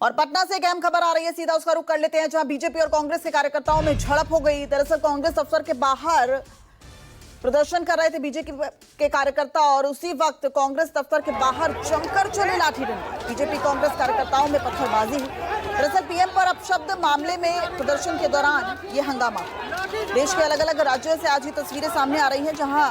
और पटना से एक अहम खबर आ रही है, सीधा उसका रुख कर लेते हैं, जहां बीजेपी और कांग्रेस के कार्यकर्ताओं में झड़प हो गई। दरअसल कांग्रेस दफ्तर के बाहर प्रदर्शन कर रहे थे बीजेपी के कार्यकर्ता और उसी वक्त कांग्रेस दफ्तर के बाहर जमकर चले लाठी डंडे। बीजेपी कांग्रेस कार्यकर्ताओं में पत्थरबाजी हुई। दरअसल पीएम पर अपशब्द मामले में प्रदर्शन के दौरान ये हंगामा। देश के अलग अलग राज्यों से आज ये तस्वीरें सामने आ रही हैं, जहां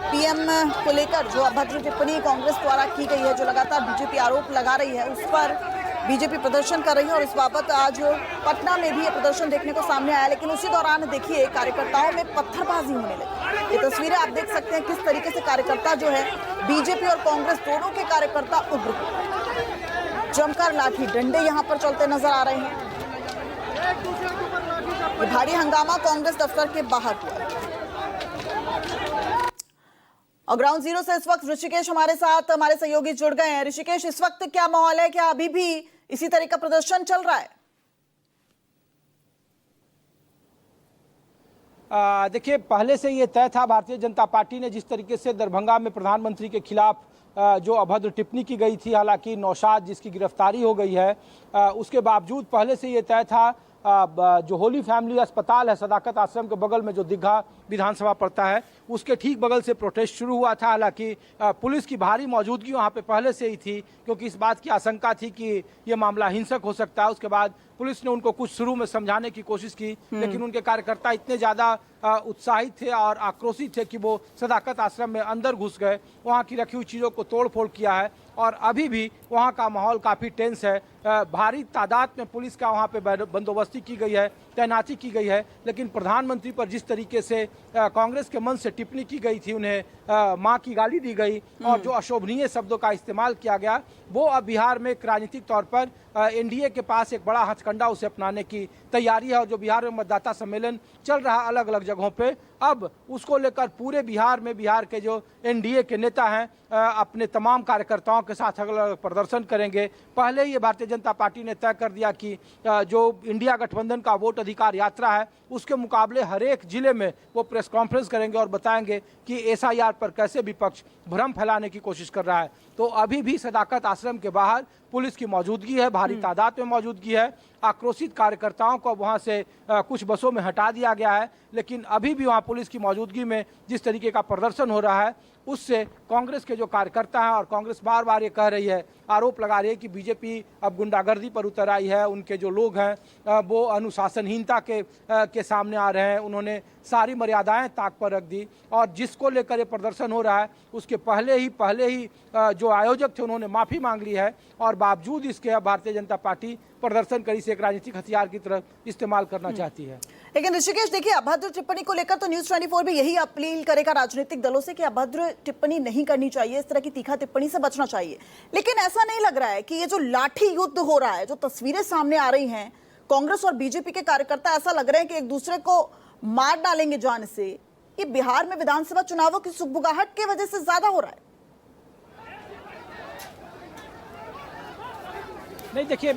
पीएम को लेकर जो अभद्र टिप्पणी कांग्रेस द्वारा की गई है, जो लगातार बीजेपी आरोप लगा रही है, उस पर बीजेपी प्रदर्शन कर रही है और इस बाबत आज पटना में भी ये प्रदर्शन देखने को सामने आया। लेकिन उसी दौरान देखिए कार्यकर्ताओं में पत्थरबाजी होने लगी। ये तस्वीरें आप देख सकते हैं किस तरीके से कार्यकर्ता जो है बीजेपी और कांग्रेस दोनों के कार्यकर्ता उग्र जमकर लाठी डंडे यहां पर चलते नजर आ रहे हैं। ये भारी हंगामा कांग्रेस दफ्तर के बाहर हुआ। और ग्राउंड जीरो से इस वक्त ऋषिकेश हमारे साथ, हमारे सहयोगी जुड़ गए हैं। ऋषिकेश, इस वक्त क्या माहौल है, क्या अभी भी इसी तरह का प्रदर्शन चल रहा है? देखिए, पहले से ये तय था, भारतीय जनता पार्टी ने जिस तरीके से दरभंगा में प्रधानमंत्री के खिलाफ जो अभद्र टिप्पणी की गई थी, हालांकि नौशाद जिसकी गिरफ्तारी हो गई है, उसके बावजूद पहले से ये तय था, जो होली फैमिली अस्पताल है सदाकत आश्रम के बगल में जो दीघा विधानसभा पड़ता है, उसके ठीक बगल से प्रोटेस्ट शुरू हुआ था। हालांकि पुलिस की भारी मौजूदगी वहां पे पहले से ही थी, क्योंकि इस बात की आशंका थी कि ये मामला हिंसक हो सकता है। उसके बाद पुलिस ने उनको कुछ शुरू में समझाने की कोशिश की, लेकिन उनके कार्यकर्ता इतने ज़्यादा उत्साहित थे और आक्रोशित थे कि वो सदाकत आश्रम में अंदर घुस गए, वहाँ की रखी हुई चीज़ों को तोड़फोड़ किया है और अभी भी वहाँ का माहौल काफ़ी टेंस है। भारी तादाद में पुलिस का वहाँ पे बंदोबस्ती की गई है, तैनाती की गई है। लेकिन प्रधानमंत्री पर जिस तरीके से कांग्रेस के मंच से टिप्पणी की गई थी, उन्हें माँ की गाली दी गई और जो अशोभनीय शब्दों का इस्तेमाल किया गया, वो अब बिहार में राजनीतिक तौर पर एनडीए के पास एक बड़ा हथकंडा उसे अपनाने की तैयारी है। और जो बिहार में मतदाता सम्मेलन चल रहा अलग अलग जगहों पे, अब उसको लेकर पूरे बिहार में बिहार के जो एनडीए के नेता हैं अपने तमाम कार्यकर्ताओं के साथ अलग अलग प्रदर्शन करेंगे। पहले ही भारतीय जनता पार्टी ने तय कर दिया कि जो इंडिया गठबंधन का वोट अधिकार यात्रा है, उसके मुकाबले हर एक जिले में वो प्रेस कॉन्फ्रेंस करेंगे और बताएंगे कि एसआईआर पर कैसे विपक्ष भ्रम फैलाने की कोशिश कर रहा है। तो अभी भी सदाकत आश्रम के बाहर पुलिस की मौजूदगी है, भारी तादाद में मौजूदगी है। आक्रोशित कार्यकर्ताओं को वहां से कुछ बसों में हटा दिया गया है, लेकिन अभी भी वहां पुलिस की मौजूदगी में जिस तरीके का प्रदर्शन हो रहा है, उससे कांग्रेस के जो कार्यकर्ता हैं, और कांग्रेस बार बार ये कह रही है, आरोप लगा रही है कि बीजेपी अब गुंडागर्दी पर उतर आई है, उनके जो लोग हैं वो अनुशासनहीनता के सामने आ रहे हैं। उन्होंने सारी मर्यादाएं ताक पर रख दी और जिसको लेकर ये प्रदर्शन हो रहा है, उसके पहले ही जो आयोजक थे उन्होंने माफ़ी मांग ली है और बावजूद इसके अब भारतीय जनता पार्टी प्रदर्शन करी से एक राजनीतिक हथियार की तरह इस्तेमाल करना चाहती है। लेकिन ऋषिकेश, देखिए, अभद्र टिप्पणी को लेकर तो न्यूज़ 24 भी यही अपील करेगा राजनीतिक दलों से कि अभद्र टिप्पणी नहीं करनी चाहिए, इस तरह की तीखा टिप्पणी से बचना चाहिए। लेकिन ऐसा नहीं लग रहा है कि ये जो लाठी युद्ध हो रहा है, जो तस्वीरें सामने आ रही हैं, कांग्रेस और बीजेपी के कार्यकर्ता ऐसा लग रहे हैं कि एक दूसरे को मार डालेंगे जान से, ये बिहार में विधानसभा चुनावों की सुगबुगाहट की वजह से ज्यादा हो रहा है? नहीं, देखिए,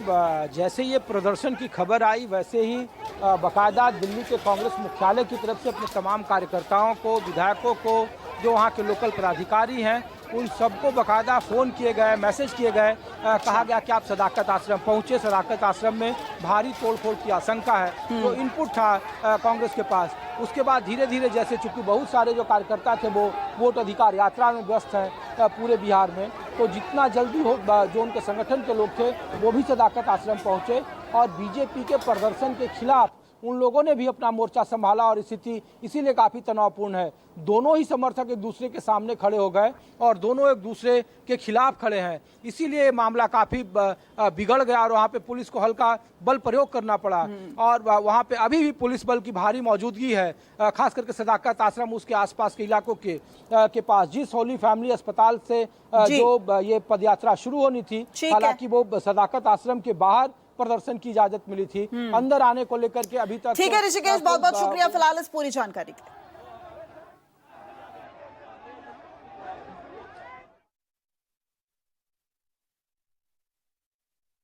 जैसे ये प्रदर्शन की खबर आई, वैसे ही बाकायदा दिल्ली के कांग्रेस मुख्यालय की तरफ से अपने तमाम कार्यकर्ताओं को, विधायकों को, जो वहाँ के लोकल पदाधिकारी हैं, उन सबको बाकायदा फ़ोन किए गए, मैसेज किए गए, कहा गया कि आप सदाकत आश्रम पहुँचे। सदाकत आश्रम में भारी तोड़फोड़ की आशंका है, तो इनपुट था कांग्रेस के पास। उसके बाद धीरे धीरे, जैसे चूँकि बहुत सारे जो कार्यकर्ता थे वो वोट अधिकार यात्रा में व्यस्त हैं पूरे बिहार में, तो जितना जल्दी हो, जो उनके संगठन के लोग थे वो भी सदाकत आश्रम पहुँचे और बीजेपी के प्रदर्शन के खिलाफ उन लोगों ने भी अपना मोर्चा संभाला और स्थिति इसीलिए काफ़ी तनावपूर्ण है। दोनों ही समर्थक एक दूसरे के सामने खड़े हो गए और दोनों एक दूसरे के खिलाफ खड़े हैं, इसीलिए ये मामला काफ़ी बिगड़ गया और वहाँ पे पुलिस को हल्का बल प्रयोग करना पड़ा। और वहाँ पे अभी भी पुलिस बल की भारी मौजूदगी है, खास करके सदाकत आश्रम, उसके आसपास के इलाकों के पास, जिस होली फैमिली अस्पताल से जो ये पदयात्रा शुरू होनी थी, हालांकि वो सदाकत आश्रम के बाहर प्रदर्शन की इजाजत मिली थी, अंदर आने को लेकर के अभी तक। ठीक है ऋषिकेश, बहुत बहुत शुक्रिया फिलहाल इस पूरी जानकारी के लिए।